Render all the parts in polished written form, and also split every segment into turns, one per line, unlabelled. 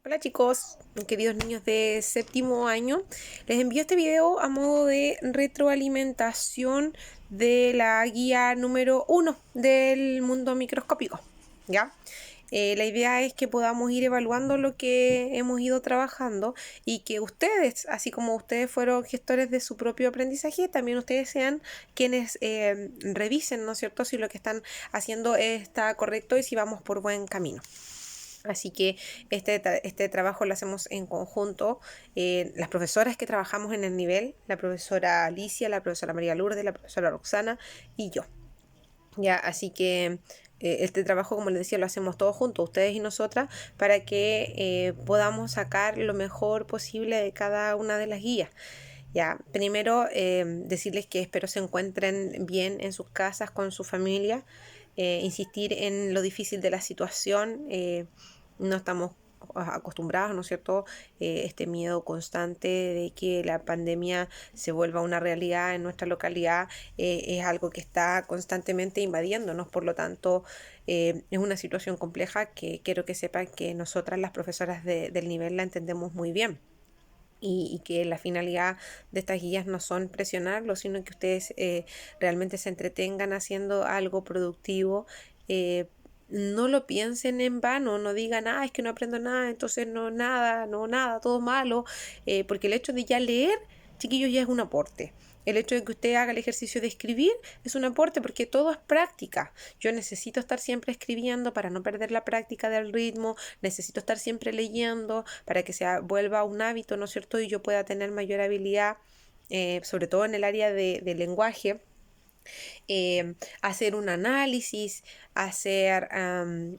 Hola chicos, queridos niños de séptimo año, les envío este video a modo de retroalimentación de la guía número 1 del mundo microscópico, ¿ya? La idea es que podamos ir evaluando lo que hemos ido trabajando y que ustedes, así como ustedes fueron gestores de su propio aprendizaje, también ustedes sean quienes revisen, ¿no es cierto?, si lo que están haciendo está correcto y si vamos por buen camino. Así que este trabajo lo hacemos en conjunto, las profesoras que trabajamos en el nivel, la profesora Alicia, la profesora María Lourdes, la profesora Roxana y yo. Ya, así que este trabajo, como les decía, lo hacemos todos juntos, ustedes y nosotras, para que podamos sacar lo mejor posible de cada una de las guías. Ya, primero decirles que espero se encuentren bien en sus casas con su familia, insistir en lo difícil de la situación, no estamos acostumbrados, ¿no es cierto? Este miedo constante de que la pandemia se vuelva una realidad en nuestra localidad es algo que está constantemente invadiéndonos, por lo tanto es una situación compleja que quiero que sepan que nosotras las profesoras del nivel la entendemos muy bien. Y que la finalidad de estas guías no son presionarlos, sino que ustedes realmente se entretengan haciendo algo productivo. No lo piensen en vano, no digan, es que no aprendo nada, entonces no nada, no nada, todo malo, porque el hecho de ya leer, chiquillos, ya es un aporte. El hecho de que usted haga el ejercicio de escribir es un aporte porque todo es práctica. Yo necesito estar siempre escribiendo para no perder la práctica del ritmo, necesito estar siempre leyendo para que se vuelva un hábito, ¿no es cierto? Y yo pueda tener mayor habilidad, sobre todo en el área de lenguaje. Hacer un análisis, hacer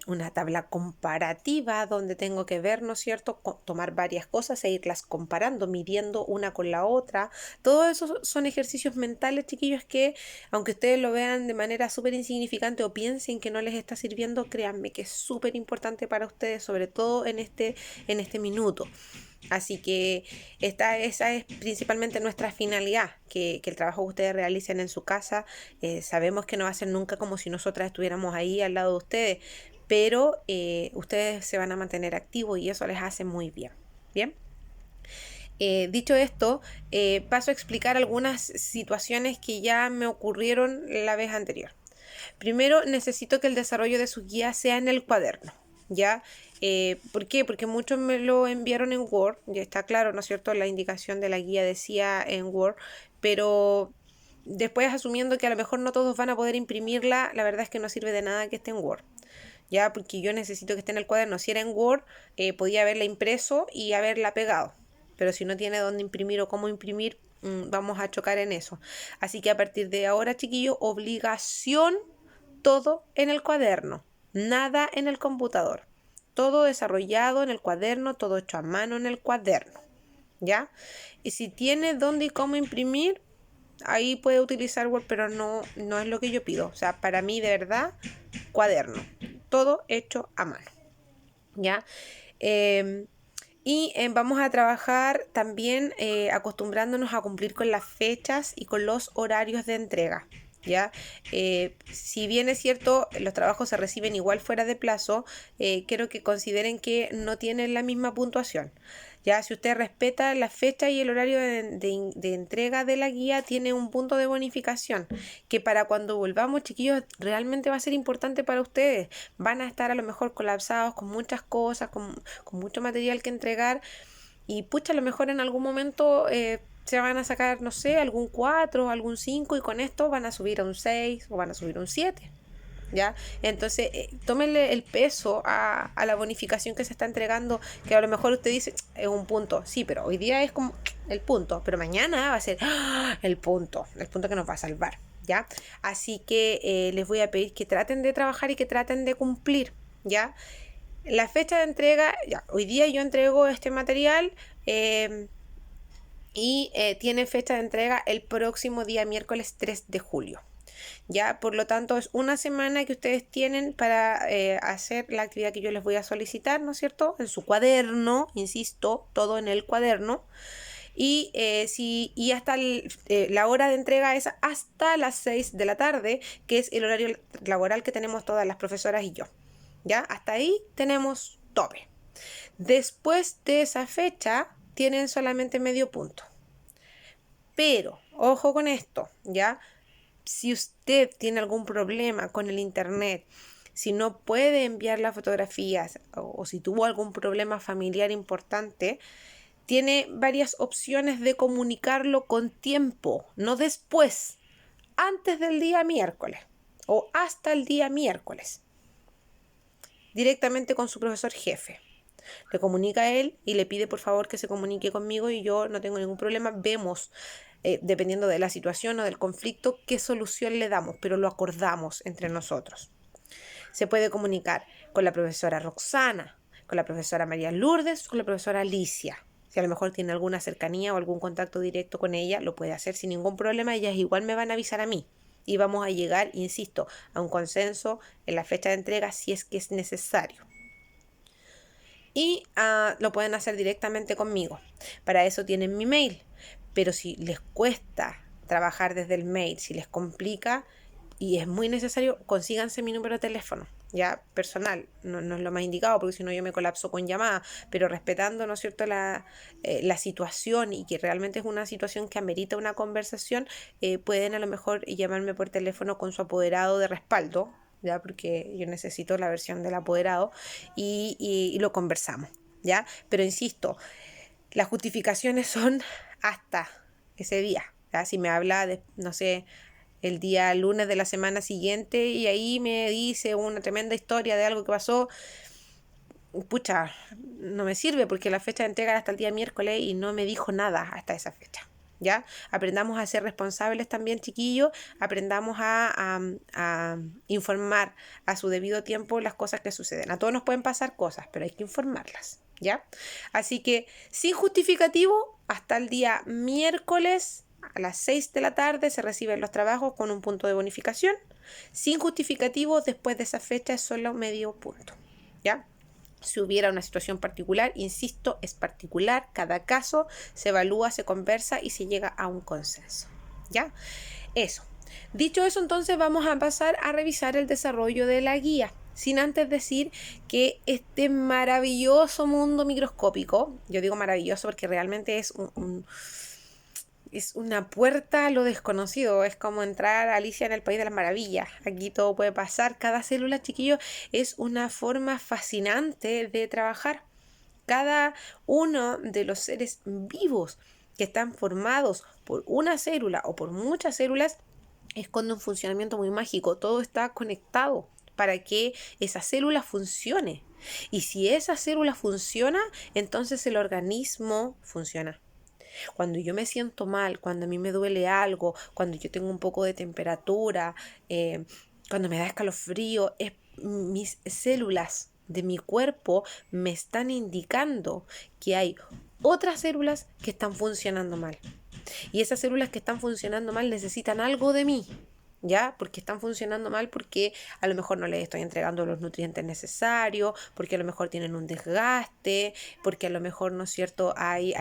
una tabla comparativa donde tengo que ver, ¿no es cierto?, tomar varias cosas e irlas comparando, midiendo una con la otra. Todo eso son ejercicios mentales, chiquillos, que aunque ustedes lo vean de manera súper insignificante o piensen que no les está sirviendo, créanme que es súper importante para ustedes, sobre todo en este minuto. Así que esa es principalmente nuestra finalidad, que el trabajo que ustedes realicen en su casa, sabemos que no va a ser nunca como si nosotras estuviéramos ahí al lado de ustedes, pero ustedes se van a mantener activos y eso les hace muy bien. Bien. Dicho esto, paso a explicar algunas situaciones que ya me ocurrieron la vez anterior. Primero, necesito que el desarrollo de sus guías sea en el cuaderno, ¿ya? ¿Por qué? Porque muchos me lo enviaron en Word, ya está claro, ¿no es cierto? La indicación de la guía decía en Word, pero después asumiendo que a lo mejor no todos van a poder imprimirla, la verdad es que no sirve de nada que esté en Word. Ya, porque yo necesito que esté en el cuaderno. Si era en Word, podía haberla impreso y haberla pegado. Pero si no tiene dónde imprimir o cómo imprimir, vamos a chocar en eso. Así que a partir de ahora, chiquillos, obligación todo en el cuaderno, nada en el computador. Todo desarrollado en el cuaderno, todo hecho a mano en el cuaderno. ¿Ya? Y si tiene dónde y cómo imprimir, ahí puede utilizar Word, pero no es lo que yo pido. O sea, para mí, de verdad, cuaderno. Todo hecho a mano. ¿Ya? Y vamos a trabajar también acostumbrándonos a cumplir con las fechas y con los horarios de entrega. ¿Ya? Si bien es cierto, los trabajos se reciben igual fuera de plazo, quiero que consideren que no tienen la misma puntuación. Ya, si usted respeta la fecha y el horario de entrega de la guía, tiene un punto de bonificación que para cuando volvamos, chiquillos, realmente va a ser importante para ustedes. Van a estar a lo mejor colapsados con muchas cosas, con mucho material que entregar y pucha, a lo mejor en algún momento se van a sacar, no sé, algún 4, algún 5 y con esto van a subir a un 6 o van a subir a un 7. ¿Ya? Entonces, tómenle el peso a la bonificación que se está entregando, que a lo mejor usted dice, es un punto, sí, pero hoy día es como el punto, pero mañana va a ser el punto que nos va a salvar, ¿ya? Así que les voy a pedir que traten de trabajar y que traten de cumplir, ¿ya? La fecha de entrega, ya, hoy día yo entrego este material y tiene fecha de entrega el próximo día miércoles 3 de julio. Ya, por lo tanto, es una semana que ustedes tienen para hacer la actividad que yo les voy a solicitar, ¿no es cierto? En su cuaderno, insisto, todo en el cuaderno. Y, hasta la hora de entrega es hasta las 6 de la tarde, que es el horario laboral que tenemos todas las profesoras y yo. ¿Ya? Hasta ahí tenemos tope. Después de esa fecha, tienen solamente medio punto. Pero, ojo con esto, ¿ya? Si usted tiene algún problema con el internet, si no puede enviar las fotografías o si tuvo algún problema familiar importante, tiene varias opciones de comunicarlo con tiempo, no después, antes del día miércoles o hasta el día miércoles, directamente con su profesor jefe. Le comunica a él y le pide por favor que se comunique conmigo y yo no tengo ningún problema. Vemos, dependiendo de la situación o del conflicto, qué solución le damos, pero lo acordamos entre nosotros. Se puede comunicar con la profesora Roxana, con la profesora María Lourdes o con la profesora Alicia. Si a lo mejor tiene alguna cercanía o algún contacto directo con ella, lo puede hacer sin ningún problema. Ellas igual me van a avisar a mí. Y vamos a llegar, insisto, a un consenso en la fecha de entrega si es que es necesario. Y lo pueden hacer directamente conmigo. Para eso tienen mi mail. Pero si les cuesta trabajar desde el mail, si les complica y es muy necesario, consíganse mi número de teléfono, ya personal. No es lo más indicado porque si no yo me colapso con llamadas, pero respetando, ¿no es cierto?, la situación y que realmente es una situación que amerita una conversación, pueden a lo mejor llamarme por teléfono con su apoderado de respaldo, ya, porque yo necesito la versión del apoderado y lo conversamos, ya. Pero insisto, las justificaciones son hasta ese día, ¿ya? Si me habla de, no sé, el día lunes de la semana siguiente y ahí me dice una tremenda historia de algo que pasó, pucha, no me sirve porque la fecha de entrega era hasta el día miércoles y no me dijo nada hasta esa fecha. ¿Ya? Aprendamos a ser responsables también, chiquillos, aprendamos a informar a su debido tiempo las cosas que suceden. A todos nos pueden pasar cosas, pero hay que informarlas, ¿ya? Así que, sin justificativo, hasta el día miércoles a las 6 de la tarde se reciben los trabajos con un punto de bonificación. Sin justificativo, después de esa fecha es solo medio punto, ¿ya? Si hubiera una situación particular, insisto, es particular, cada caso se evalúa, se conversa y se llega a un consenso, ¿ya? Eso. Dicho eso, entonces vamos a pasar a revisar el desarrollo de la guía, sin antes decir que este maravilloso mundo microscópico, yo digo maravilloso porque realmente es es una puerta a lo desconocido, es como entrar a Alicia en el País de las Maravillas. Aquí todo puede pasar, cada célula, chiquillo, es una forma fascinante de trabajar. Cada uno de los seres vivos que están formados por una célula o por muchas células esconde un funcionamiento muy mágico, todo está conectado para que esa célula funcione. Y si esa célula funciona, entonces el organismo funciona. Cuando yo me siento mal, cuando a mí me duele algo, cuando yo tengo un poco de temperatura, cuando me da escalofrío, mis células de mi cuerpo me están indicando que hay otras células que están funcionando mal. Y esas células que están funcionando mal necesitan algo de mí. ¿Ya? Porque están funcionando mal porque a lo mejor no les estoy entregando los nutrientes necesarios, porque a lo mejor tienen un desgaste, porque a lo mejor, ¿no es cierto?, hay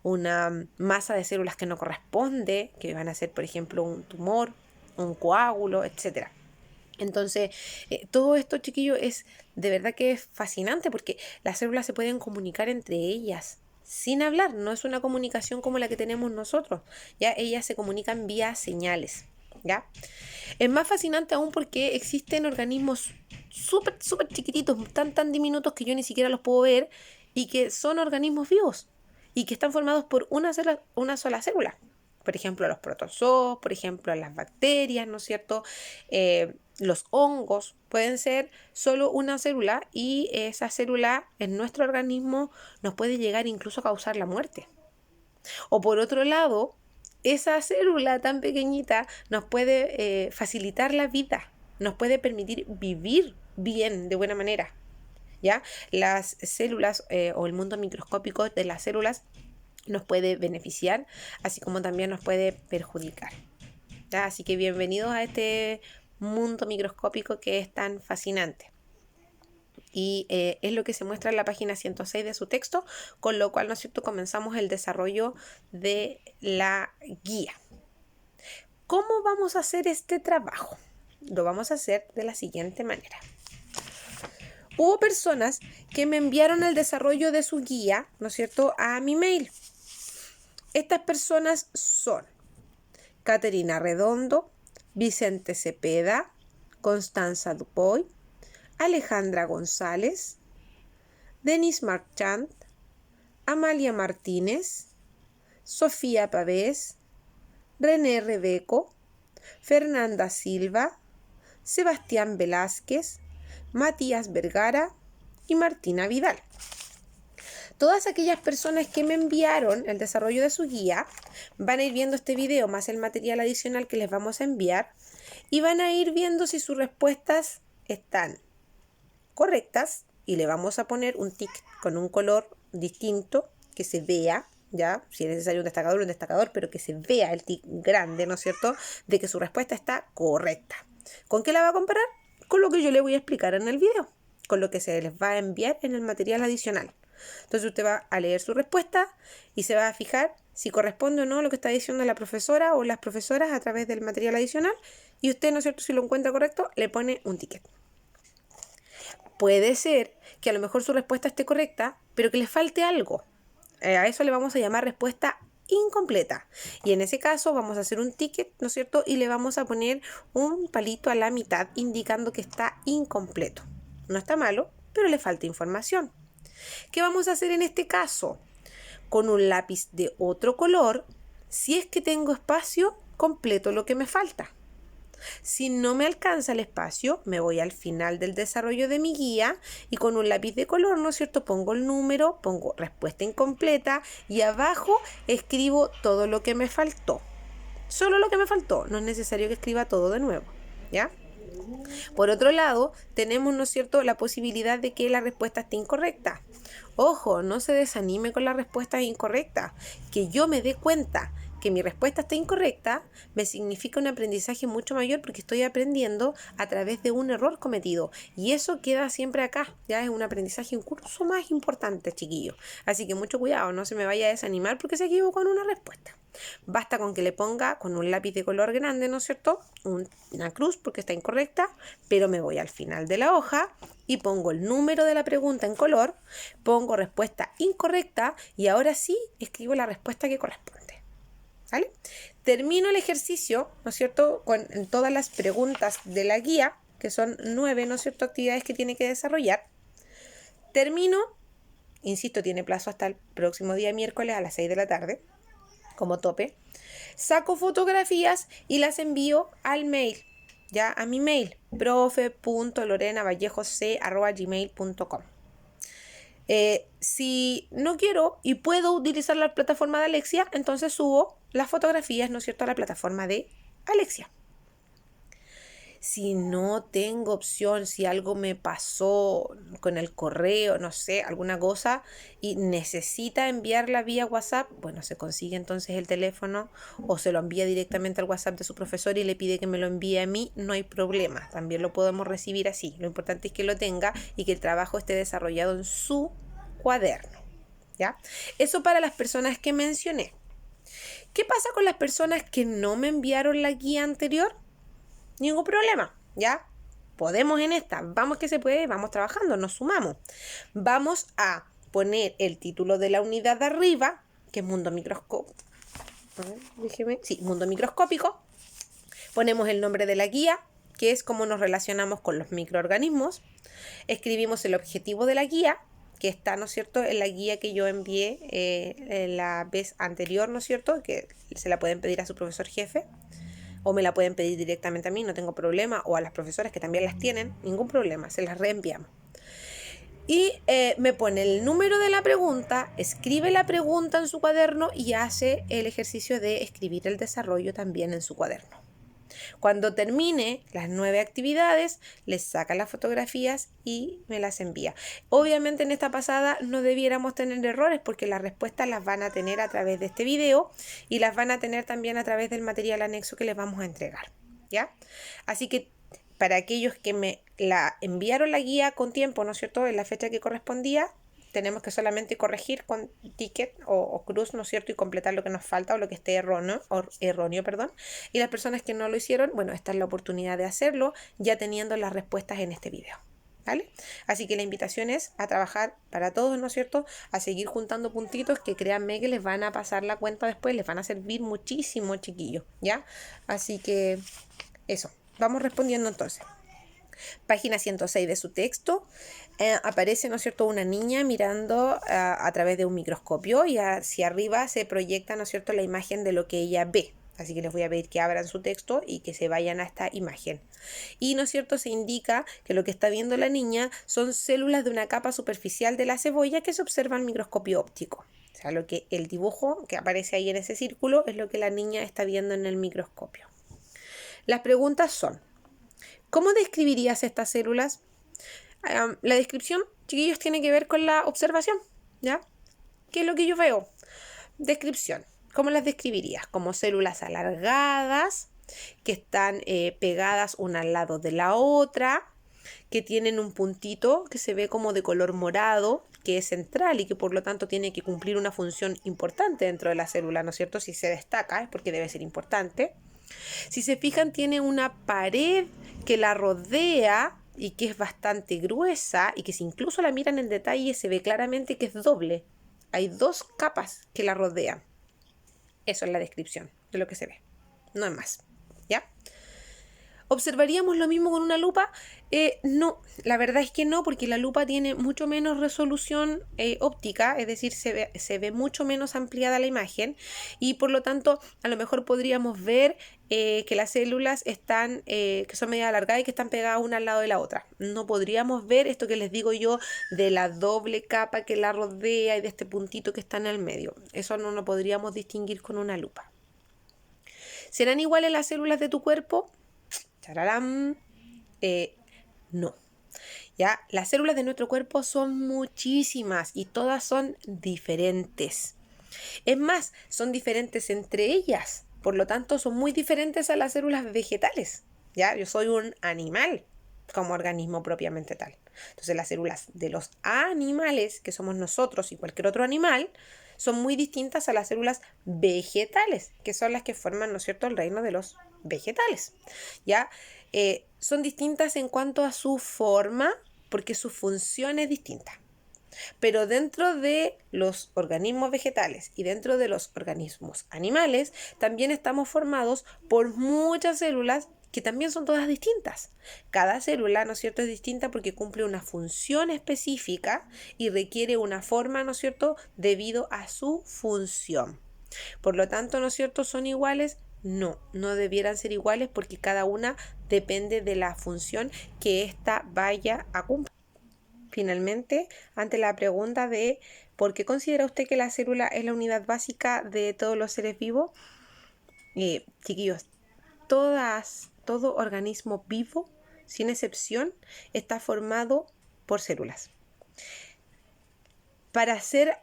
una masa de células que no corresponde, que van a ser, por ejemplo, un tumor, un coágulo, etc. Entonces, todo esto, chiquillos, es de verdad que es fascinante porque las células se pueden comunicar entre ellas sin hablar, no es una comunicación como la que tenemos nosotros, ya ellas se comunican vía señales. ¿Ya? Es más fascinante aún porque existen organismos súper chiquititos, tan diminutos que yo ni siquiera los puedo ver y que son organismos vivos y que están formados por una sola célula. Por ejemplo, los protozoos, por ejemplo, las bacterias, ¿no es cierto? Los hongos pueden ser solo una célula y esa célula en nuestro organismo nos puede llegar incluso a causar la muerte. O por otro lado, esa célula tan pequeñita nos puede facilitar la vida, nos puede permitir vivir bien, de buena manera, ¿ya? Las células o el mundo microscópico de las células nos puede beneficiar, así como también nos puede perjudicar, ¿ya? Así que bienvenidos a este mundo microscópico que es tan fascinante. Y es lo que se muestra en la página 106 de su texto, con lo cual, ¿no es cierto?, comenzamos el desarrollo de la guía. ¿Cómo vamos a hacer este trabajo? Lo vamos a hacer de la siguiente manera. Hubo personas que me enviaron el desarrollo de su guía, ¿no es cierto?, a mi mail. Estas personas son Caterina Redondo, Vicente Cepeda, Constanza Dupoy, Alejandra González, Denise Marchand, Amalia Martínez, Sofía Pavés, René Rebeco, Fernanda Silva, Sebastián Velázquez, Matías Vergara y Martina Vidal. Todas aquellas personas que me enviaron el desarrollo de su guía van a ir viendo este video más el material adicional que les vamos a enviar y van a ir viendo si sus respuestas están correctas y le vamos a poner un tic con un color distinto que se vea, ya, si es necesario un destacador, pero que se vea el tic grande, ¿no es cierto?, de que su respuesta está correcta. ¿Con qué la va a comparar? Con lo que yo le voy a explicar en el video, con lo que se les va a enviar en el material adicional. Entonces usted va a leer su respuesta y se va a fijar si corresponde o no a lo que está diciendo la profesora o las profesoras a través del material adicional y usted, ¿no es cierto?, si lo encuentra correcto, le pone un ticket. Puede ser que a lo mejor su respuesta esté correcta, pero que le falte algo. A eso le vamos a llamar respuesta incompleta. Y en ese caso vamos a hacer un ticket, ¿no es cierto?, y le vamos a poner un palito a la mitad indicando que está incompleto. No está malo, pero le falta información. ¿Qué vamos a hacer en este caso? Con un lápiz de otro color, si es que tengo espacio, completo lo que me falta. Si no me alcanza el espacio, me voy al final del desarrollo de mi guía y con un lápiz de color, ¿no es cierto?, pongo el número, pongo respuesta incompleta y abajo escribo todo lo que me faltó. Solo lo que me faltó, no es necesario que escriba todo de nuevo, ¿ya? Por otro lado, tenemos, ¿no es cierto?, la posibilidad de que la respuesta esté incorrecta. Ojo, no se desanime con la respuesta incorrecta. Que yo me dé cuenta que mi respuesta está incorrecta me significa un aprendizaje mucho mayor porque estoy aprendiendo a través de un error cometido. Y eso queda siempre acá. Ya es un aprendizaje incluso más importante, chiquillos. Así que mucho cuidado, no se me vaya a desanimar porque se equivocó en una respuesta. Basta con que le ponga con un lápiz de color grande, ¿no es cierto?, una cruz porque está incorrecta, pero me voy al final de la hoja y pongo el número de la pregunta en color, pongo respuesta incorrecta y ahora sí escribo la respuesta que corresponde. ¿Vale? Termino el ejercicio, ¿no es cierto?, con todas las preguntas de la guía, que son 9, ¿no es cierto?, actividades que tiene que desarrollar. Termino, insisto, tiene plazo hasta el próximo día miércoles a las 6 de la tarde. Como tope, saco fotografías y las envío al mail, ya a mi mail, profe.lorenavallejoc@gmail.com. Si no quiero y puedo utilizar la plataforma de Alexia, entonces subo las fotografías, ¿no es cierto?, a la plataforma de Alexia. Si no tengo opción, si algo me pasó con el correo, no sé, alguna cosa, y necesita enviarla vía WhatsApp, bueno, se consigue entonces el teléfono o se lo envía directamente al WhatsApp de su profesor y le pide que me lo envíe a mí, no hay problema, también lo podemos recibir así. Lo importante es que lo tenga y que el trabajo esté desarrollado en su cuaderno, ¿ya? Eso para las personas que mencioné. ¿Qué pasa con las personas que no me enviaron la guía anterior? Ningún problema, ¿ya? Podemos en esta, vamos que se puede, vamos trabajando, nos sumamos. Vamos a poner el título de la unidad de arriba, que es mundo microscópico. Mundo microscópico. Ponemos el nombre de la guía, que es cómo nos relacionamos con los microorganismos. Escribimos el objetivo de la guía, que está, ¿no es cierto?, en la guía que yo envié la vez anterior, ¿no es cierto?, que se la pueden pedir a su profesor jefe. O me la pueden pedir directamente a mí, no tengo problema, o a las profesoras que también las tienen, ningún problema, se las reenviamos. Y me pone el número de la pregunta, escribe la pregunta en su cuaderno y hace el ejercicio de escribir el desarrollo también en su cuaderno. Cuando termine las 9 actividades, les saca las fotografías y me las envía. Obviamente en esta pasada no debiéramos tener errores porque las respuestas las van a tener a través de este video y las van a tener también a través del material anexo que les vamos a entregar, ¿ya? Así que para aquellos que me la enviaron la guía con tiempo, ¿no es cierto?, en la fecha que correspondía, tenemos que solamente corregir con ticket o cruz, ¿no es cierto?, y completar lo que nos falta o lo que esté erróneo. Y las personas que no lo hicieron, bueno, esta es la oportunidad de hacerlo ya teniendo las respuestas en este video. ¿vale? Así que la invitación es a trabajar para todos, ¿no es cierto? A seguir juntando puntitos que créanme que les van a pasar la cuenta después, les van a servir muchísimo, chiquillos, ¿ya? Así que eso, vamos respondiendo entonces. Página 106 de su texto, aparece, ¿no es cierto?, una niña mirando a través de un microscopio y hacia arriba se proyecta, ¿no es cierto?, la imagen de lo que ella ve. Así que les voy a pedir que abran su texto y que se vayan a esta imagen. Y, ¿no es cierto?, se indica que lo que está viendo la niña son células de una capa superficial de la cebolla que se observa en microscopio óptico. O sea, lo que el dibujo que aparece ahí en ese círculo es lo que la niña está viendo en el microscopio. Las preguntas son: ¿cómo describirías estas células? La descripción, chiquillos, tiene que ver con la observación, ¿ya? ¿Qué es lo que yo veo? Descripción. ¿Cómo las describirías? Como células alargadas, que están pegadas una al lado de la otra, que tienen un puntito que se ve como de color morado, que es central y que por lo tanto tiene que cumplir una función importante dentro de la célula, ¿no es cierto? Si se destaca es porque debe ser importante. Si se fijan, tiene una pared que la rodea y que es bastante gruesa y que si incluso la miran en detalle se ve claramente que es doble. Hay dos capas que la rodean. Eso es la descripción de lo que se ve. No es más. ¿Ya? ¿Observaríamos lo mismo con una lupa? No, la verdad es que no, porque la lupa tiene mucho menos resolución óptica, es decir, se ve mucho menos ampliada la imagen y por lo tanto a lo mejor podríamos ver que las células están, que son medio alargadas y que están pegadas una al lado de la otra. No podríamos ver esto que les digo yo de la doble capa que la rodea y de este puntito que está en el medio. Eso no lo podríamos distinguir con una lupa. ¿Serán iguales las células de tu cuerpo? ¡Tararán! No. ¿Ya? Las células de nuestro cuerpo son muchísimas y todas son diferentes. Es más, son diferentes entre ellas. Por lo tanto, son muy diferentes a las células vegetales. ¿Ya? Yo soy un animal como organismo propiamente tal. Entonces, las células de los animales, que somos nosotros y cualquier otro animal, son muy distintas a las células vegetales, que son las que forman, ¿no es cierto?, el reino de los vegetales. ¿Ya? Son distintas en cuanto a su forma, porque su función es distinta. Pero dentro de los organismos vegetales y dentro de los organismos animales, también estamos formados por muchas células que también son todas distintas. Cada célula, ¿no es cierto?, es distinta porque cumple una función específica y requiere una forma, ¿no es cierto?, debido a su función. Por lo tanto, ¿no es cierto?, ¿son iguales? No, no debieran ser iguales porque cada una depende de la función que ésta vaya a cumplir. Finalmente, ante la pregunta de ¿por qué considera usted que la célula es la unidad básica de todos los seres vivos? Chiquillos, todo organismo vivo, sin excepción, está formado por células. Para ser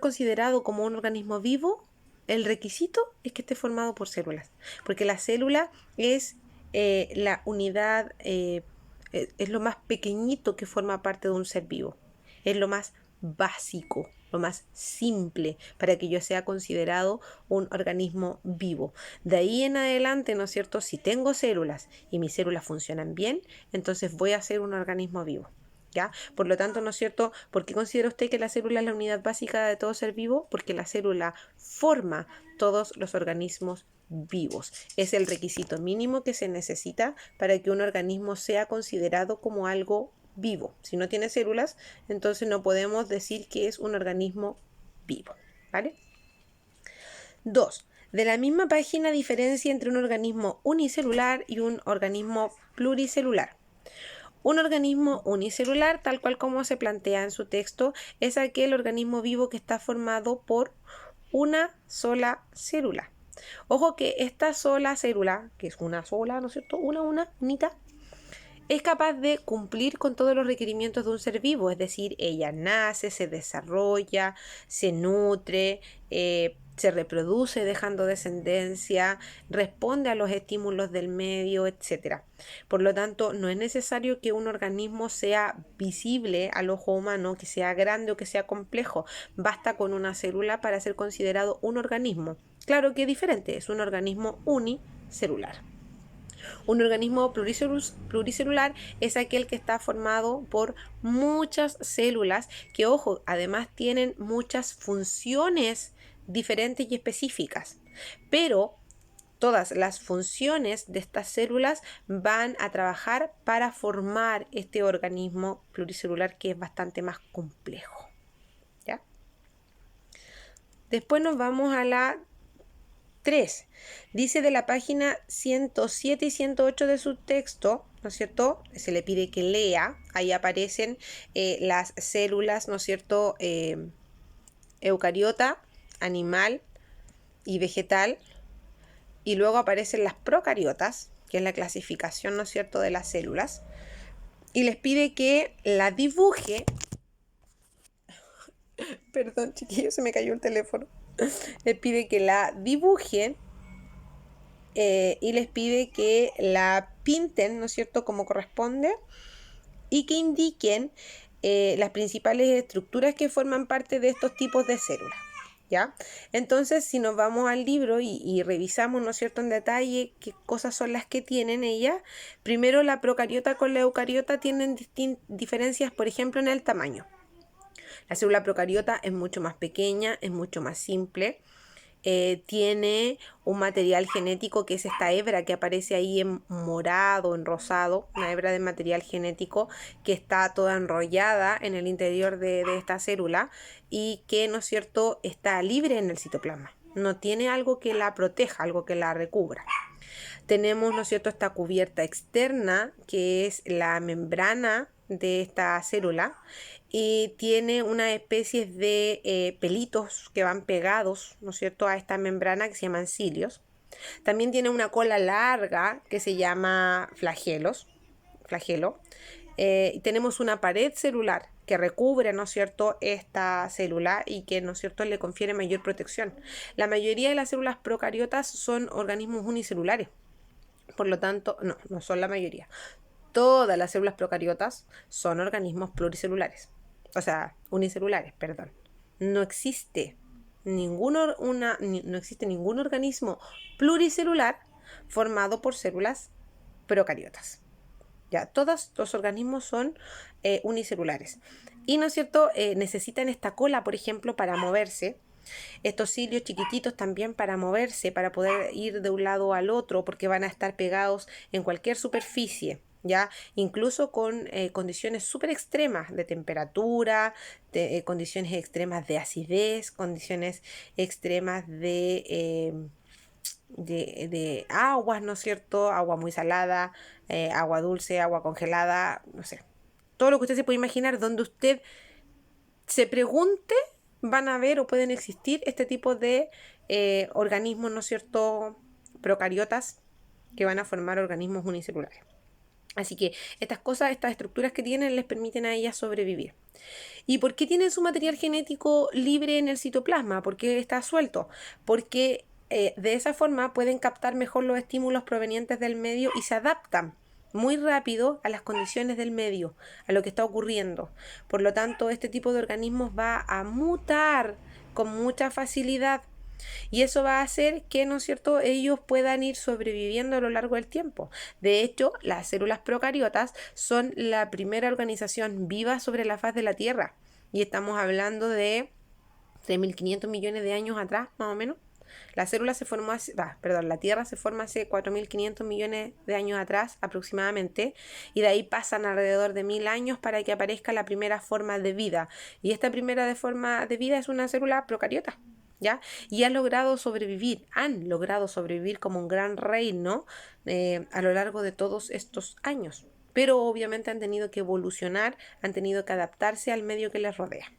considerado como un organismo vivo, el requisito es que esté formado por células, porque la célula es la unidad, es lo más pequeñito que forma parte de un ser vivo, es lo más básico, lo más simple para que yo sea considerado un organismo vivo. De ahí en adelante, ¿no es cierto?, si tengo células y mis células funcionan bien, entonces voy a ser un organismo vivo. ¿Ya? Por lo tanto, ¿no es cierto? ¿Por qué considera usted que la célula es la unidad básica de todo ser vivo? Porque la célula forma todos los organismos vivos. Es el requisito mínimo que se necesita para que un organismo sea considerado como algo vivo. Si no tiene células, entonces no podemos decir que es un organismo vivo. ¿Vale? 2. De la misma página, diferencia entre un organismo unicelular y un organismo pluricelular. Un organismo unicelular, tal cual como se plantea en su texto, es aquel organismo vivo que está formado por una sola célula. Ojo que esta sola célula, que es una sola, ¿no es cierto?, unita, es capaz de cumplir con todos los requerimientos de un ser vivo, es decir, ella nace, se desarrolla, se nutre, se reproduce dejando descendencia, responde a los estímulos del medio, etc. Por lo tanto, no es necesario que un organismo sea visible al ojo humano, que sea grande o que sea complejo. Basta con una célula para ser considerado un organismo. Claro que es diferente, es un organismo unicelular. Un organismo pluricelular es aquel que está formado por muchas células que, ojo, además tienen muchas funciones diferentes y específicas. Pero todas las funciones de estas células van a trabajar para formar este organismo pluricelular que es bastante más complejo. ¿Ya? Después nos vamos a la 3. Dice de la página 107 y 108 de su texto, ¿no es cierto? Se le pide que lea. Ahí aparecen las células, ¿no es cierto? Eucariota, animal y vegetal. Y luego aparecen las procariotas, que es la clasificación, ¿no es cierto?, de las células. Y les pide que la dibuje. Perdón, chiquillos, se me cayó el teléfono. Les pide que la dibujen y les pide que la pinten, ¿no es cierto?, como corresponde, y que indiquen las principales estructuras que forman parte de estos tipos de células. ¿Ya? Entonces, si nos vamos al libro y revisamos, ¿no es cierto?, en detalle qué cosas son las que tienen ellas, primero la procariota con la eucariota tienen diferencias, por ejemplo, en el tamaño. La célula procariota es mucho más pequeña, es mucho más simple. Tiene un material genético que es esta hebra que aparece ahí en morado, en rosado, una hebra de material genético que está toda enrollada en el interior de esta célula y que, ¿no es cierto?, está libre en el citoplasma. No tiene algo que la proteja, algo que la recubra. Tenemos, ¿no es cierto?, esta cubierta externa que es la membrana de esta célula y tiene una especie de pelitos que van pegados, ¿no es cierto?, a esta membrana que se llaman cilios. También tiene una cola larga que se llama flagelo. Y tenemos una pared celular que recubre, ¿no es cierto?, esta célula y que, ¿no es cierto?, le confiere mayor protección. La mayoría de las células procariotas son organismos unicelulares. Por lo tanto, no son la mayoría. Todas las células procariotas son organismos pluricelulares. O sea, unicelulares, perdón. No existe ningún organismo pluricelular formado por células procariotas. Ya, todos los organismos son unicelulares. Y, ¿no es cierto?, necesitan esta cola, por ejemplo, para moverse. Estos cilios chiquititos también para moverse, para poder ir de un lado al otro, porque van a estar pegados en cualquier superficie. ¿Ya? Incluso con condiciones súper extremas de temperatura, condiciones extremas de acidez, condiciones extremas de aguas, ¿no es cierto? Agua muy salada, agua dulce, agua congelada, no sé. Todo lo que usted se puede imaginar, donde usted se pregunte, van a ver o pueden existir este tipo de organismos, ¿no es cierto?, procariotas que van a formar organismos unicelulares. Así que estas cosas, estas estructuras que tienen les permiten a ellas sobrevivir. ¿Y por qué tienen su material genético libre en el citoplasma? ¿Por qué está suelto? Porque de esa forma pueden captar mejor los estímulos provenientes del medio y se adaptan muy rápido a las condiciones del medio, a lo que está ocurriendo. Por lo tanto, este tipo de organismos va a mutar con mucha facilidad. Y eso va a hacer que, ¿no es cierto?, ellos puedan ir sobreviviendo a lo largo del tiempo. De hecho, las células procariotas son la primera organización viva sobre la faz de la Tierra. Y estamos hablando de 3.500 millones de años atrás, más o menos. La Tierra se formó hace 4.500 millones de años atrás aproximadamente, y de ahí pasan alrededor de 1.000 años para que aparezca la primera forma de vida. Y esta primera forma de vida es una célula procariota. ¿Ya? Y han logrado sobrevivir como un gran reino a lo largo de todos estos años. Pero obviamente han tenido que evolucionar, han tenido que adaptarse al medio que les rodea.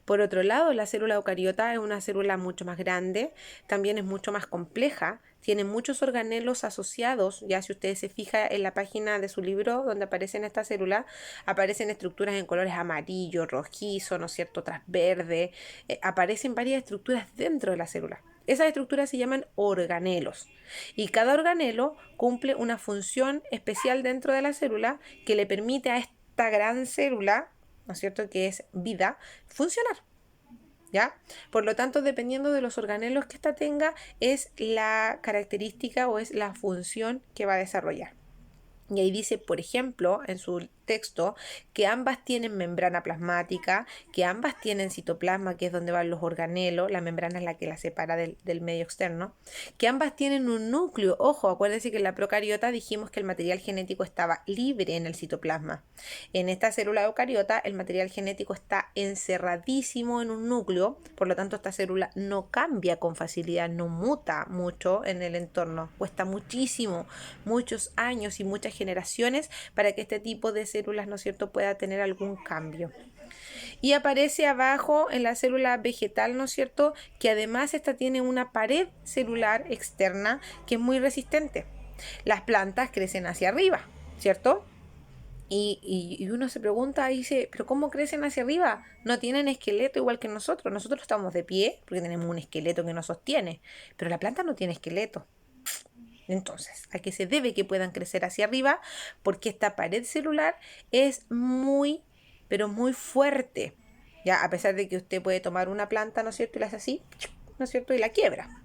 Por otro lado, la célula eucariota es una célula mucho más grande, también es mucho más compleja, tiene muchos organelos asociados. Ya si ustedes se fijan en la página de su libro donde aparecen estas células, aparecen estructuras en colores amarillo, rojizo, ¿no es cierto?, otras verde, aparecen varias estructuras dentro de la célula. Esas estructuras se llaman organelos y cada organelo cumple una función especial dentro de la célula que le permite a esta gran célula, ¿no es cierto?, que es vida, funcionar. ¿Ya? Por lo tanto, dependiendo de los organelos que ésta tenga, es la característica o es la función que va a desarrollar. Y ahí dice, por ejemplo, en su texto, que ambas tienen membrana plasmática, que ambas tienen citoplasma, que es donde van los organelos, la membrana es la que la separa del medio externo, que ambas tienen un núcleo. Ojo, acuérdense que en la procariota dijimos que el material genético estaba libre en el citoplasma. En esta célula eucariota, el material genético está encerradísimo en un núcleo, por lo tanto esta célula no cambia con facilidad, no muta mucho en el entorno, cuesta muchísimo, muchos años y muchas generaciones para que este tipo de células, ¿no es cierto?, pueda tener algún cambio. Y aparece abajo en la célula vegetal, ¿no es cierto?, que además esta tiene una pared celular externa que es muy resistente. Las plantas crecen hacia arriba, ¿cierto? Y uno se pregunta y dice, ¿pero cómo crecen hacia arriba? No tienen esqueleto igual que nosotros. Nosotros estamos de pie porque tenemos un esqueleto que nos sostiene, pero la planta no tiene esqueleto. Entonces, ¿a qué se debe que puedan crecer hacia arriba? Porque esta pared celular es muy, pero muy fuerte. Ya, a pesar de que usted puede tomar una planta, ¿no es cierto? Y la hace así, ¿no es cierto? Y la quiebra.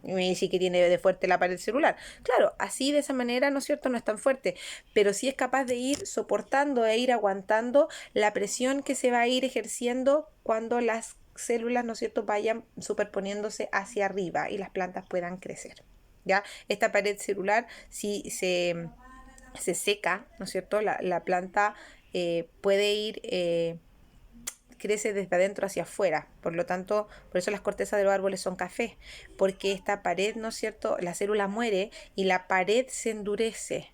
Y me dice que tiene de fuerte la pared celular. Claro, así de esa manera, ¿no es cierto? No es tan fuerte, pero sí es capaz de ir soportando e ir aguantando la presión que se va a ir ejerciendo cuando las células, ¿no es cierto?, vayan superponiéndose hacia arriba y las plantas puedan crecer. ¿Ya? Esta pared celular, si se seca, ¿no es cierto?, la planta puede ir crece desde adentro hacia afuera. Por lo tanto, por eso las cortezas de los árboles son café, porque esta pared, ¿no es cierto?, la célula muere y la pared se endurece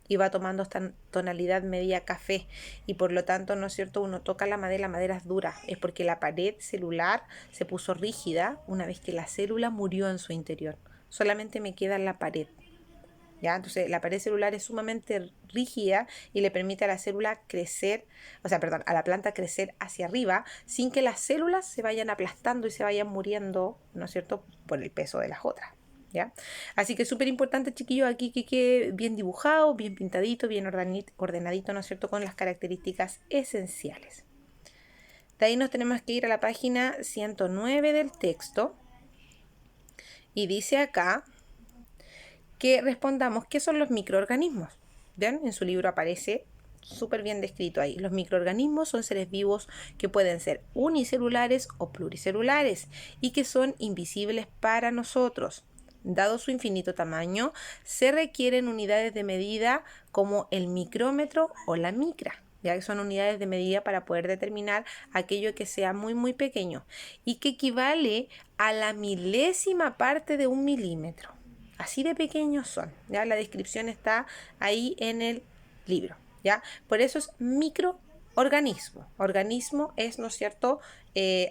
y va tomando esta tonalidad media café, y por lo tanto, ¿no es cierto?, uno toca la madera es dura, es porque la pared celular se puso rígida una vez que la célula murió en su interior. Solamente me queda la pared. ¿Ya? Entonces la pared celular es sumamente rígida y le permite a la célula crecer, a la planta crecer hacia arriba sin que las células se vayan aplastando y se vayan muriendo, ¿no es cierto?, por el peso de las otras. ¿Ya? Así que es súper importante, chiquillos, aquí que quede bien dibujado, bien pintadito, bien ordenadito, ¿no es cierto?, con las características esenciales. De ahí nos tenemos que ir a la página 109 del texto y dice acá que respondamos qué son los microorganismos. ¿Ven? En su libro aparece súper bien descrito ahí. Los microorganismos son seres vivos que pueden ser unicelulares o pluricelulares y que son invisibles para nosotros. Dado su infinito tamaño, se requieren unidades de medida como el micrómetro o la micra, ya que son unidades de medida para poder determinar aquello que sea muy muy pequeño y que equivale a la milésima parte de un milímetro. Así de pequeños son, ¿ya? La descripción está ahí en el libro, ¿ya? Por eso es microorganismo. Organismo es, ¿no es cierto?,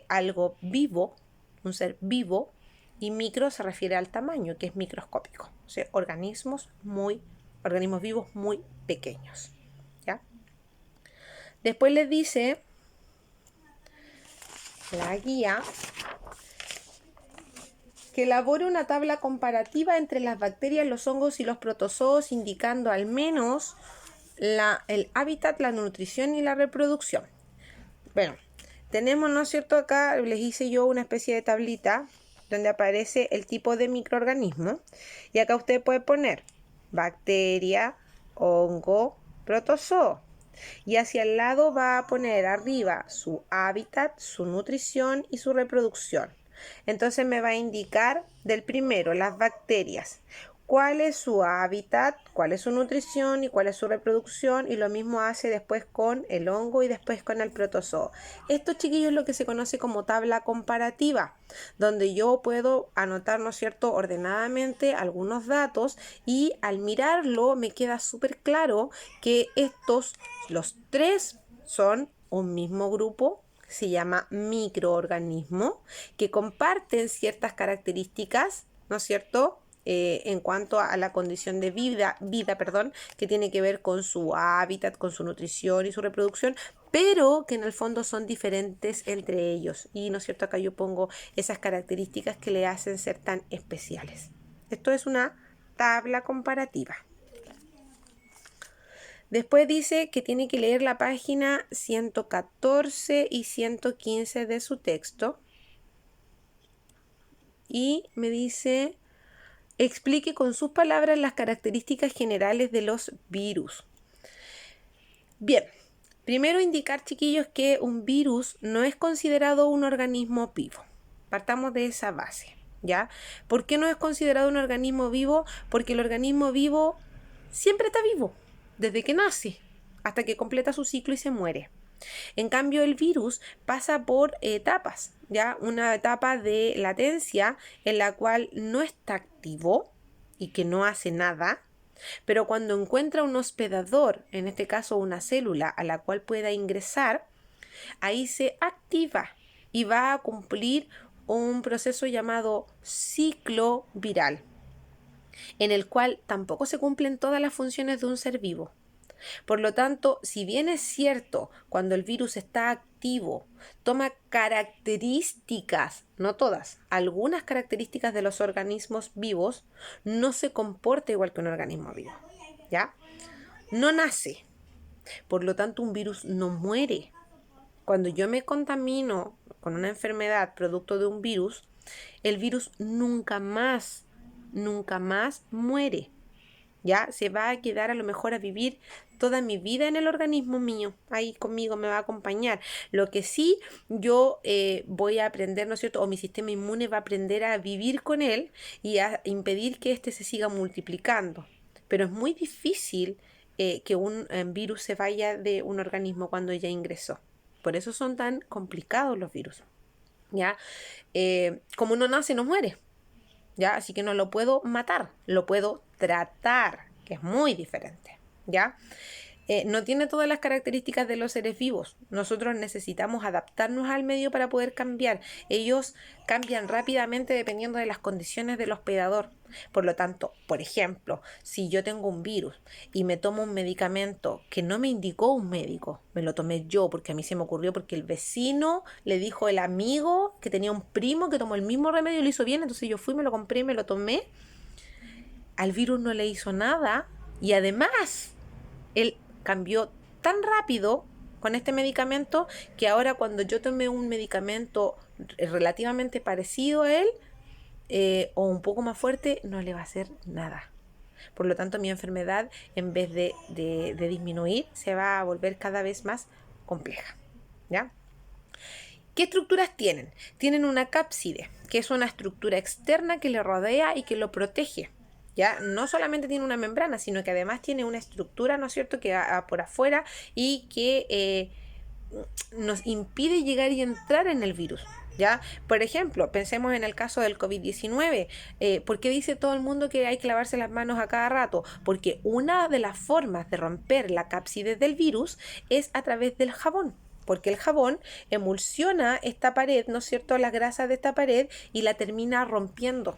algo vivo, un ser vivo, y micro se refiere al tamaño, que es microscópico. O sea, organismos vivos muy pequeños, ¿ya? Después les dice la guía que elabore una tabla comparativa entre las bacterias, los hongos y los protozoos, indicando al menos el hábitat, la nutrición y la reproducción. Bueno, tenemos, ¿no es cierto?, acá les hice yo una especie de tablita donde aparece el tipo de microorganismo y acá usted puede poner bacteria, hongo, protozoo. Y hacia el lado va a poner arriba su hábitat, su nutrición y su reproducción. Entonces me va a indicar del primero, las bacterias, cuál es su hábitat, cuál es su nutrición y cuál es su reproducción, y lo mismo hace después con el hongo y después con el protozoo. Esto, chiquillos, es lo que se conoce como tabla comparativa, donde yo puedo anotar, ¿no es cierto?, ordenadamente algunos datos, y al mirarlo me queda súper claro que los tres son un mismo grupo. Se llama microorganismo, que comparten ciertas características, ¿no es cierto?, en cuanto a la condición de vida, que tiene que ver con su hábitat, con su nutrición y su reproducción, pero que en el fondo son diferentes entre ellos. Y, ¿no es cierto?, acá yo pongo esas características que le hacen ser tan especiales. Esto es una tabla comparativa. Después dice que tiene que leer la página 114 y 115 de su texto. y me dice, explique con sus palabras las características generales de los virus. Bien, primero indicar, chiquillos, que un virus no es considerado un organismo vivo. Partamos de esa base, ¿ya? ¿Por qué no es considerado un organismo vivo? Porque el organismo vivo siempre está vivo, desde que nace, hasta que completa su ciclo y se muere. En cambio, el virus pasa por etapas, ¿ya? Una etapa de latencia en la cual no está activo y que no hace nada, pero cuando encuentra un hospedador, en este caso una célula a la cual pueda ingresar, ahí se activa y va a cumplir un proceso llamado ciclo viral, en el cual tampoco se cumplen todas las funciones de un ser vivo. Por lo tanto, si bien es cierto, cuando el virus está activo, toma características, no todas, algunas características de los organismos vivos, no se comporta igual que un organismo vivo, ¿ya? No nace. Por lo tanto, un virus no muere. Cuando yo me contamino con una enfermedad producto de un virus, el virus nunca más muere. ¿Ya? Se va a quedar a lo mejor a vivir toda mi vida en el organismo mío. Ahí conmigo me va a acompañar. Lo que sí yo voy a aprender, ¿no es cierto? O mi sistema inmune va a aprender a vivir con él y a impedir que éste se siga multiplicando. Pero es muy difícil que un virus se vaya de un organismo cuando ya ingresó. Por eso son tan complicados los virus. ¿Ya? Como no nace, no muere. ¿Ya? Así que no lo puedo matar, lo puedo tratar, que es muy diferente, ¿ya? No tiene todas las características de los seres vivos. Nosotros necesitamos adaptarnos al medio para poder cambiar. Ellos cambian rápidamente dependiendo de las condiciones del hospedador. Por lo tanto, por ejemplo, si yo tengo un virus y me tomo un medicamento que no me indicó un médico, me lo tomé yo porque a mí se me ocurrió porque el vecino le dijo el amigo que tenía un primo que tomó el mismo remedio y lo hizo bien, entonces yo fui, me lo compré y me lo tomé. Al virus no le hizo nada y además él cambió tan rápido con este medicamento que ahora cuando yo tomé un medicamento relativamente parecido a él o un poco más fuerte, no le va a hacer nada. Por lo tanto, mi enfermedad, en vez de disminuir, se va a volver cada vez más compleja, ¿ya? ¿Qué estructuras tienen? Tienen una cápside, que es una estructura externa que le rodea y que lo protege. ¿Ya? No solamente tiene una membrana, sino que además tiene una estructura, ¿no es cierto?, que va por afuera y que nos impide llegar y entrar en el virus. ¿Ya? Por ejemplo, pensemos en el caso del COVID-19. ¿Por qué dice todo el mundo que hay que lavarse las manos a cada rato? Porque una de las formas de romper la cápside del virus es a través del jabón. Porque el jabón emulsiona esta pared, ¿no es cierto?, la grasa de esta pared y la termina rompiendo.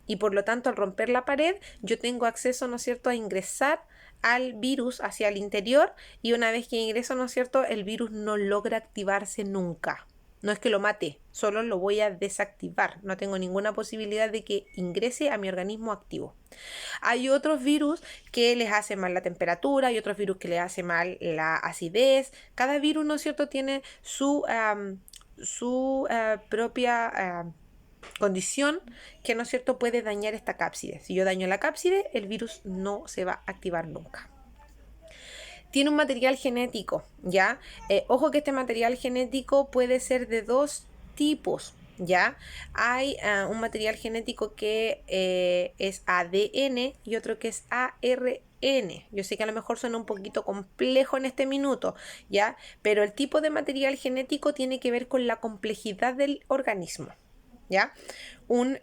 Y por lo tanto, al romper la pared, yo tengo acceso, ¿no es cierto?, a ingresar al virus hacia el interior y una vez que ingreso, ¿no es cierto?, el virus no logra activarse nunca. No es que lo mate, solo lo voy a desactivar. No tengo ninguna posibilidad de que ingrese a mi organismo activo. Hay otros virus que les hace mal la temperatura, hay otros virus que les hace mal la acidez. Cada virus, ¿no es cierto?, tiene su propia condición que, ¿no es cierto?, puede dañar esta cápside. Si yo daño la cápside, el virus no se va a activar nunca. Tiene un material genético, ¿ya? Ojo que este material genético puede ser de dos tipos, ¿ya? Hay un material genético que es ADN y otro que es ARN. Yo sé que a lo mejor suena un poquito complejo en este minuto, ¿ya? Pero el tipo de material genético tiene que ver con la complejidad del organismo, ¿ya? Un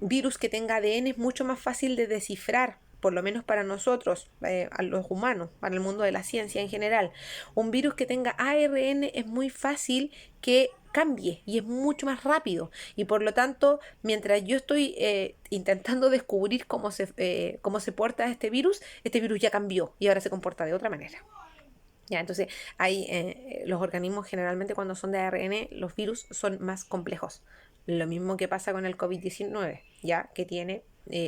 virus que tenga ADN es mucho más fácil de descifrar, por lo menos para nosotros, a los humanos, para el mundo de la ciencia en general. Un virus que tenga ARN es muy fácil que cambie y es mucho más rápido. Y por lo tanto, mientras yo estoy intentando descubrir cómo se porta este virus ya cambió y ahora se comporta de otra manera. Ya, entonces, los organismos generalmente cuando son de ARN, los virus son más complejos. Lo mismo que pasa con el COVID-19, ya que tiene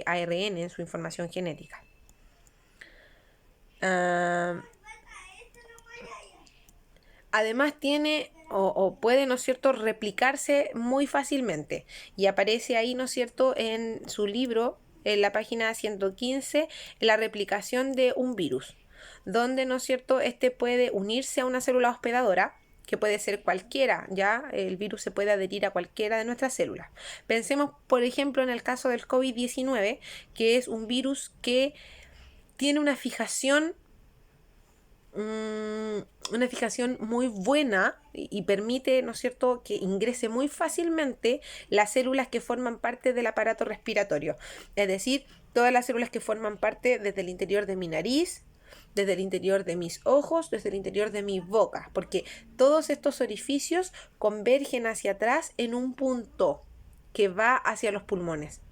ARN en su información genética. Además tiene o puede, ¿no es cierto?, replicarse muy fácilmente. Y aparece ahí, ¿no es cierto?, en su libro, en la página 115, la replicación de un virus, donde, ¿no es cierto?, este puede unirse a una célula hospedadora, que puede ser cualquiera, ya el virus se puede adherir a cualquiera de nuestras células. Pensemos, por ejemplo, en el caso del COVID-19, que es un virus que tiene una fijación muy buena y permite, ¿no es cierto?, que ingrese muy fácilmente las células que forman parte del aparato respiratorio. Es decir, todas las células que forman parte desde el interior de mi nariz, desde el interior de mis ojos, desde el interior de mi boca, porque todos estos orificios convergen hacia atrás en un punto que va hacia los pulmones.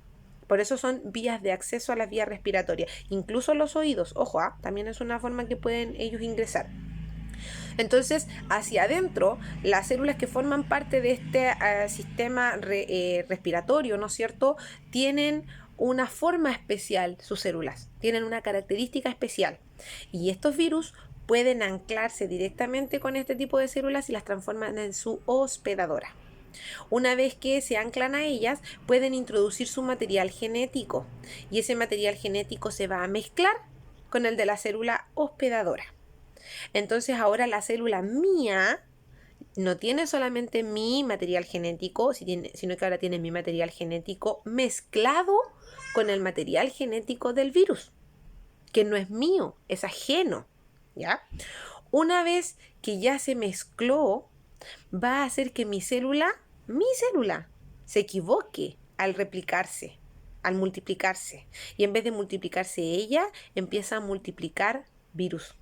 Por eso son vías de acceso a las vías respiratorias. Incluso los oídos, ojo, también es una forma que pueden ellos ingresar. Entonces, hacia adentro, las células que forman parte de este sistema respiratorio, ¿no es cierto?, tienen una forma especial, sus células, tienen una característica especial. Y estos virus pueden anclarse directamente con este tipo de células y las transforman en su hospedadora. Una vez que se anclan a ellas, pueden introducir su material genético y ese material genético se va a mezclar con el de la célula hospedadora. Entonces ahora la célula mía no tiene solamente mi material genético, sino que ahora tiene mi material genético mezclado con el material genético del virus, que no es mío, es ajeno, ¿ya? Una vez que ya se mezcló, va a hacer que mi célula, se equivoque al replicarse, al multiplicarse. Y en vez de multiplicarse ella, empieza a multiplicar virus.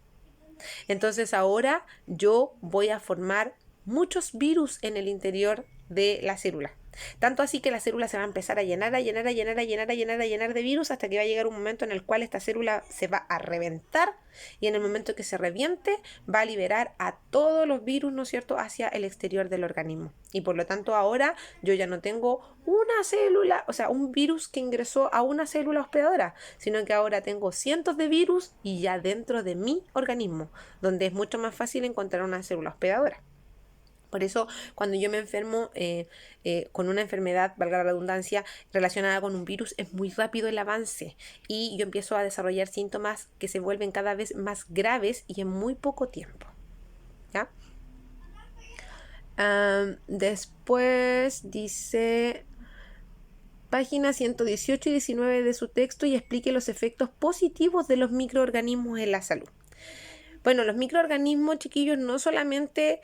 Entonces ahora yo voy a formar muchos virus en el interior de la célula. Tanto así que la célula se va a empezar a llenar de virus hasta que va a llegar un momento en el cual esta célula se va a reventar y en el momento que se reviente va a liberar a todos los virus, ¿no es cierto?, hacia el exterior del organismo. Y por lo tanto ahora yo ya no tengo una célula, o sea, un virus que ingresó a una célula hospedadora, sino que ahora tengo cientos de virus y ya dentro de mi organismo, donde es mucho más fácil encontrar una célula hospedadora. Por eso, cuando yo me enfermo con una enfermedad, valga la redundancia, relacionada con un virus, es muy rápido el avance y yo empiezo a desarrollar síntomas que se vuelven cada vez más graves y en muy poco tiempo, ¿ya? Después dice página 118 y 19 de su texto y explique los efectos positivos de los microorganismos en la salud. Bueno, los microorganismos, chiquillos, no solamente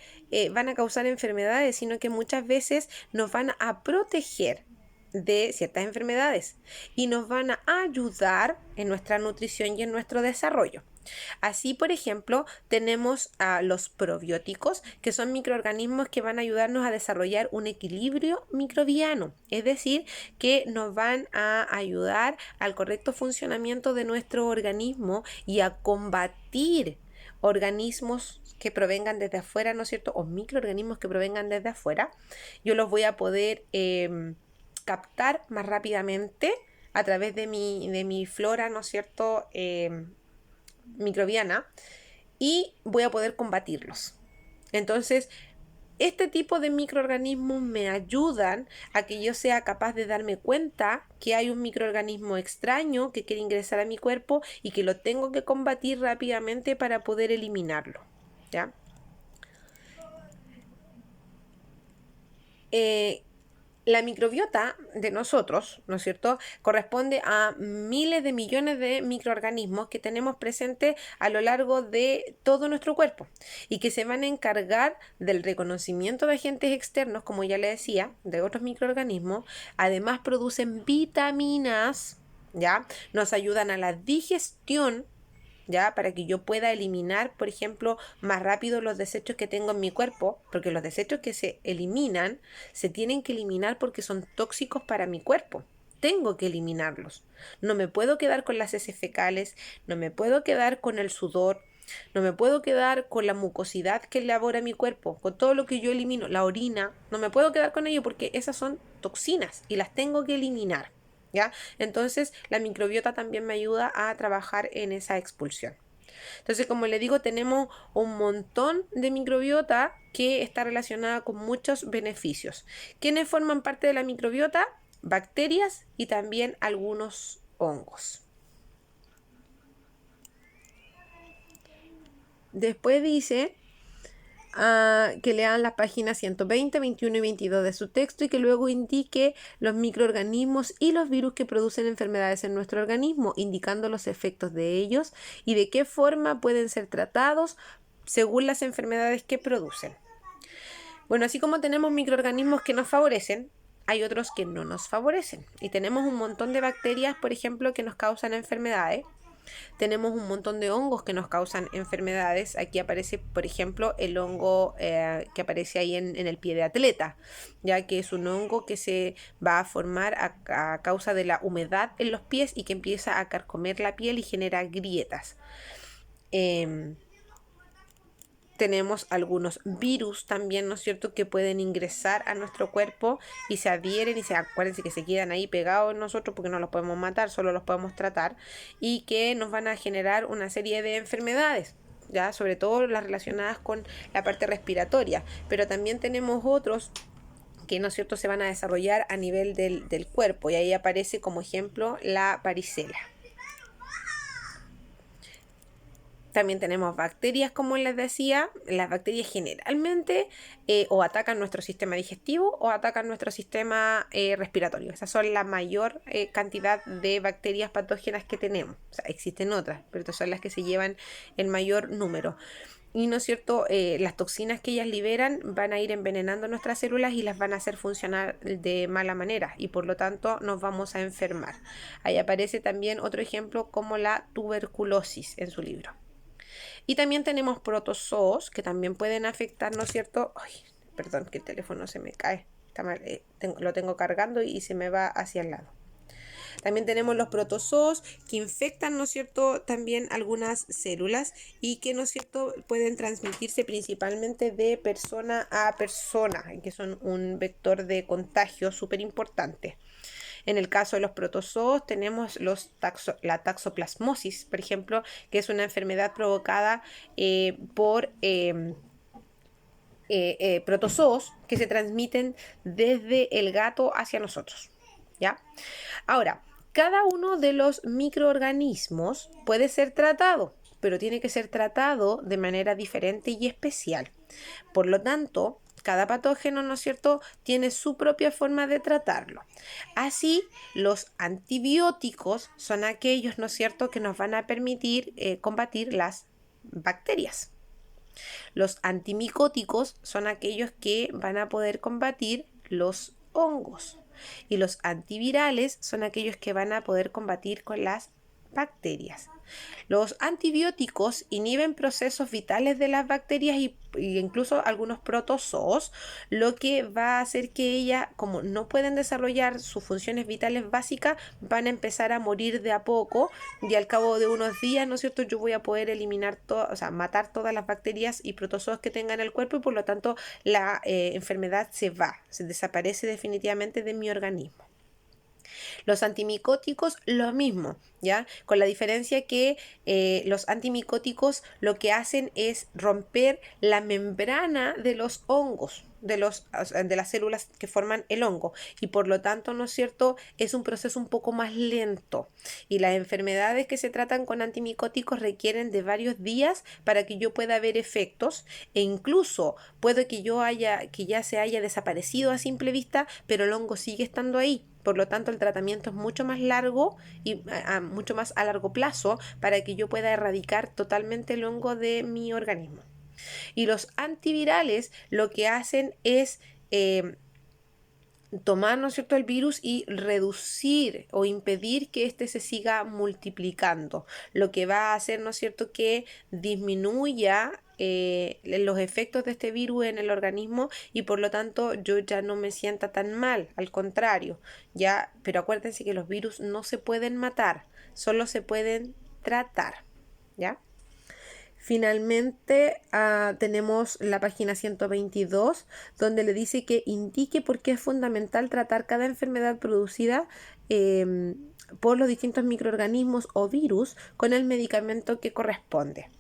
van a causar enfermedades, sino que muchas veces nos van a proteger de ciertas enfermedades y nos van a ayudar en nuestra nutrición y en nuestro desarrollo. Así, por ejemplo, tenemos a los probióticos, que son microorganismos que van a ayudarnos a desarrollar un equilibrio microbiano, es decir, que nos van a ayudar al correcto funcionamiento de nuestro organismo y a combatir organismos que provengan desde afuera, ¿no es cierto?, o microorganismos que provengan desde afuera. Yo los voy a poder captar más rápidamente a través de mi flora, ¿no es cierto?, microbiana, y voy a poder combatirlos. Entonces, este tipo de microorganismos me ayudan a que yo sea capaz de darme cuenta que hay un microorganismo extraño que quiere ingresar a mi cuerpo y que lo tengo que combatir rápidamente para poder eliminarlo, ¿ya? La microbiota de nosotros, ¿no es cierto?, corresponde a miles de millones de microorganismos que tenemos presentes a lo largo de todo nuestro cuerpo y que se van a encargar del reconocimiento de agentes externos, como ya le decía, de otros microorganismos. Además producen vitaminas, ¿ya? Nos ayudan a la digestión, ¿ya? Para que yo pueda eliminar, por ejemplo, más rápido los desechos que tengo en mi cuerpo, porque los desechos que se eliminan se tienen que eliminar porque son tóxicos para mi cuerpo. Tengo que eliminarlos. No me puedo quedar con las heces fecales, no me puedo quedar con el sudor, no me puedo quedar con la mucosidad que elabora mi cuerpo, con todo lo que yo elimino, la orina, no me puedo quedar con ello porque esas son toxinas y las tengo que eliminar, ¿ya? Entonces la microbiota también me ayuda a trabajar en esa expulsión. Entonces, como le digo, tenemos un montón de microbiota que está relacionada con muchos beneficios. ¿Quiénes forman parte de la microbiota? Bacterias y también algunos hongos. Después dice que lean las páginas 120, 21 y 22 de su texto y que luego indique los microorganismos y los virus que producen enfermedades en nuestro organismo, indicando los efectos de ellos y de qué forma pueden ser tratados según las enfermedades que producen. Bueno, así como tenemos microorganismos que nos favorecen, hay otros que no nos favorecen. Y tenemos un montón de bacterias, por ejemplo, que nos causan enfermedades. Tenemos un montón de hongos que nos causan enfermedades. Aquí aparece, por ejemplo, el hongo que aparece ahí en el pie de atleta, ya que es un hongo que se va a formar a causa de la humedad en los pies y que empieza a carcomer la piel y genera grietas. Tenemos algunos virus también, ¿no es cierto?, que pueden ingresar a nuestro cuerpo y se adhieren y acuérdense que se quedan ahí pegados en nosotros porque no los podemos matar, solo los podemos tratar y que nos van a generar una serie de enfermedades, ya sobre todo las relacionadas con la parte respiratoria, pero también tenemos otros que, ¿no es cierto?, se van a desarrollar a nivel del cuerpo y ahí aparece como ejemplo la varicela. También tenemos bacterias, como les decía. Las bacterias generalmente o atacan nuestro sistema digestivo o atacan nuestro sistema respiratorio. Esas son la mayor cantidad de bacterias patógenas que tenemos. O sea, existen otras, pero estas son las que se llevan el mayor número. Y, ¿no es cierto?, las toxinas que ellas liberan van a ir envenenando nuestras células y las van a hacer funcionar de mala manera y por lo tanto nos vamos a enfermar. Ahí aparece también otro ejemplo como la tuberculosis en su libro. Y también tenemos protozoos que también pueden afectar, ¿no es cierto? Ay, perdón, que el teléfono se me cae. Está mal, lo tengo cargando y se me va hacia el lado. También tenemos los protozoos que infectan, ¿no es cierto?, también algunas células y que, ¿no es cierto?, pueden transmitirse principalmente de persona a persona, que son un vector de contagio súper importante. En el caso de los protozoos tenemos la taxoplasmosis, por ejemplo, que es una enfermedad provocada por protozoos que se transmiten desde el gato hacia nosotros, ¿ya? Ahora, cada uno de los microorganismos puede ser tratado, pero tiene que ser tratado de manera diferente y especial. Por lo tanto, cada patógeno, ¿no es cierto?, tiene su propia forma de tratarlo. Así, los antibióticos son aquellos, ¿no es cierto?, que nos van a permitir combatir las bacterias. Los antimicóticos son aquellos que van a poder combatir los hongos. Y los antivirales son aquellos que van a poder combatir con las bacterias. Los antibióticos inhiben procesos vitales de las bacterias y incluso algunos protozoos, lo que va a hacer que ellas, como no pueden desarrollar sus funciones vitales básicas, van a empezar a morir de a poco y al cabo de unos días, ¿no es cierto?, yo voy a poder eliminar matar todas las bacterias y protozoos que tenga en el cuerpo y por lo tanto la enfermedad se desaparece definitivamente de mi organismo. Los antimicóticos, lo mismo, ¿ya? Con la diferencia que los antimicóticos lo que hacen es romper la membrana de los hongos, de las células que forman el hongo y por lo tanto, ¿no es cierto?, es un proceso un poco más lento y las enfermedades que se tratan con antimicóticos requieren de varios días para que yo pueda ver efectos e incluso puede que ya se haya desaparecido a simple vista, pero el hongo sigue estando ahí. Por lo tanto, el tratamiento es mucho más largo y mucho más a largo plazo para que yo pueda erradicar totalmente el hongo de mi organismo. Y los antivirales lo que hacen es tomar, ¿no es cierto?, el virus y reducir o impedir que éste se siga multiplicando, lo que va a hacer, ¿no es cierto?, que disminuya los efectos de este virus en el organismo y por lo tanto yo ya no me sienta tan mal, al contrario, ya, pero acuérdense que los virus no se pueden matar, solo se pueden tratar, ¿ya? Finalmente tenemos la página 122 donde le dice que indique por qué es fundamental tratar cada enfermedad producida por los distintos microorganismos o virus con el medicamento que corresponde.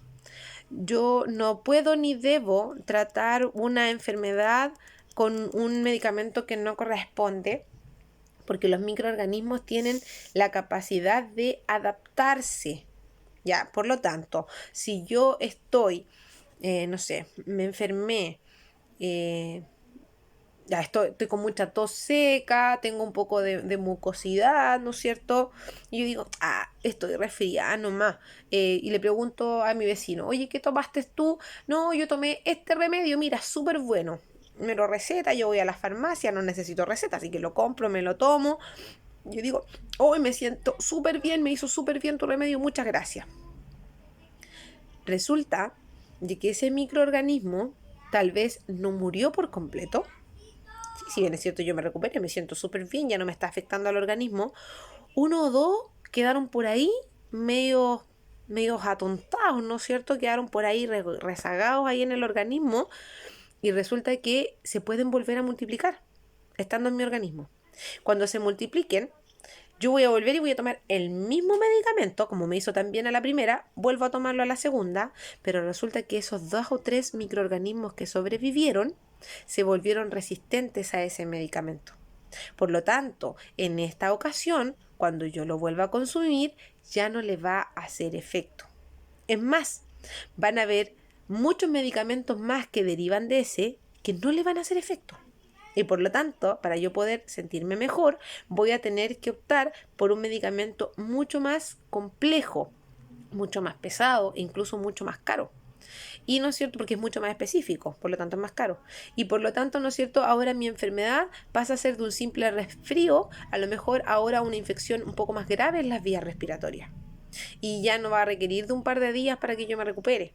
Yo no puedo ni debo tratar una enfermedad con un medicamento que no corresponde, porque los microorganismos tienen la capacidad de adaptarse. Ya, por lo tanto, si yo estoy, no sé, me enfermé, ya estoy con mucha tos seca, tengo un poco de mucosidad, ¿no es cierto? Y yo digo, estoy resfriada nomás. Y le pregunto a mi vecino, oye, ¿qué tomaste tú? No, yo tomé este remedio, mira, súper bueno. Me lo receta, yo voy a la farmacia, no necesito receta, así que lo compro, me lo tomo. Yo digo, hoy me siento súper bien, me hizo súper bien tu remedio, muchas gracias. Resulta de que ese microorganismo tal vez no murió por completo. Si bien es cierto, yo me recuperé, me siento súper bien, ya no me está afectando al organismo. Uno o dos quedaron por ahí medios atontados, ¿no es cierto? Quedaron por ahí rezagados ahí en el organismo y resulta que se pueden volver a multiplicar estando en mi organismo. Cuando se multipliquen, yo voy a volver y voy a tomar el mismo medicamento, como me hizo también a la primera, vuelvo a tomarlo a la segunda, pero resulta que esos 2 o 3 microorganismos que sobrevivieron se volvieron resistentes a ese medicamento. Por lo tanto, en esta ocasión, cuando yo lo vuelva a consumir, ya no le va a hacer efecto. Es más, van a haber muchos medicamentos más que derivan de ese que no le van a hacer efecto. Y por lo tanto, para yo poder sentirme mejor, voy a tener que optar por un medicamento mucho más complejo, mucho más pesado e incluso mucho más caro. Y no es cierto, porque es mucho más específico, por lo tanto es más caro. Y por lo tanto, no es cierto, ahora mi enfermedad pasa a ser de un simple resfrío, a lo mejor ahora una infección un poco más grave en las vías respiratorias. Y ya no va a requerir de un par de días para que yo me recupere.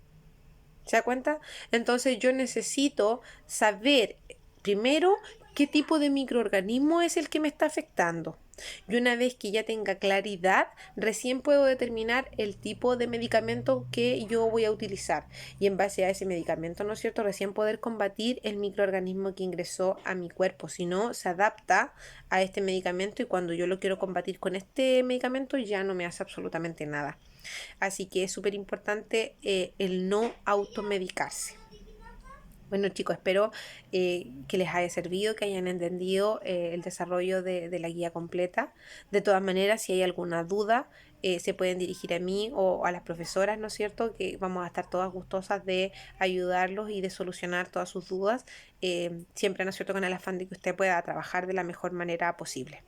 ¿Se da cuenta? Entonces yo necesito saber primero qué tipo de microorganismo es el que me está afectando. Y una vez que ya tenga claridad, recién puedo determinar el tipo de medicamento que yo voy a utilizar. Y en base a ese medicamento, ¿no es cierto?, recién poder combatir el microorganismo que ingresó a mi cuerpo. Si no, se adapta a este medicamento y cuando yo lo quiero combatir con este medicamento ya no me hace absolutamente nada. Así que es súper importante el no automedicarse. Bueno chicos, espero que les haya servido, que hayan entendido el desarrollo de la guía completa. De todas maneras, si hay alguna duda, se pueden dirigir a mí o a las profesoras, ¿no es cierto? Que vamos a estar todas gustosas de ayudarlos y de solucionar todas sus dudas. Siempre, ¿no es cierto?, con el afán de que usted pueda trabajar de la mejor manera posible.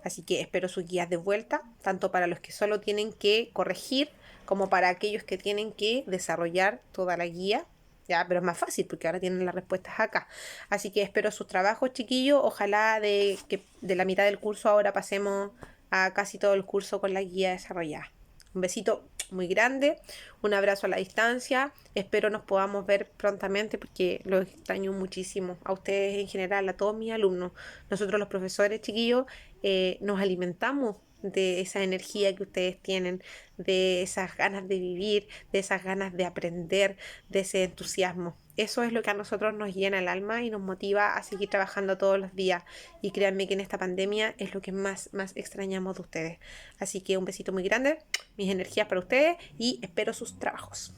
Así que espero sus guías de vuelta, tanto para los que solo tienen que corregir como para aquellos que tienen que desarrollar toda la guía. Ya, pero es más fácil porque ahora tienen las respuestas acá. Así que espero sus trabajos, chiquillos. Ojalá de que de la mitad del curso ahora pasemos a casi todo el curso con la guía desarrollada. Un besito muy grande, un abrazo a la distancia. Espero nos podamos ver prontamente porque los extraño muchísimo. A ustedes en general, a todos mis alumnos. Nosotros los profesores, chiquillos, nos alimentamos de esa energía que ustedes tienen, de esas ganas de vivir, de esas ganas de aprender, de ese entusiasmo. Eso es lo que a nosotros nos llena el alma y nos motiva a seguir trabajando todos los días. Y créanme que en esta pandemia es lo que más extrañamos de ustedes. Así que un besito muy grande, mis energías para ustedes y espero sus trabajos.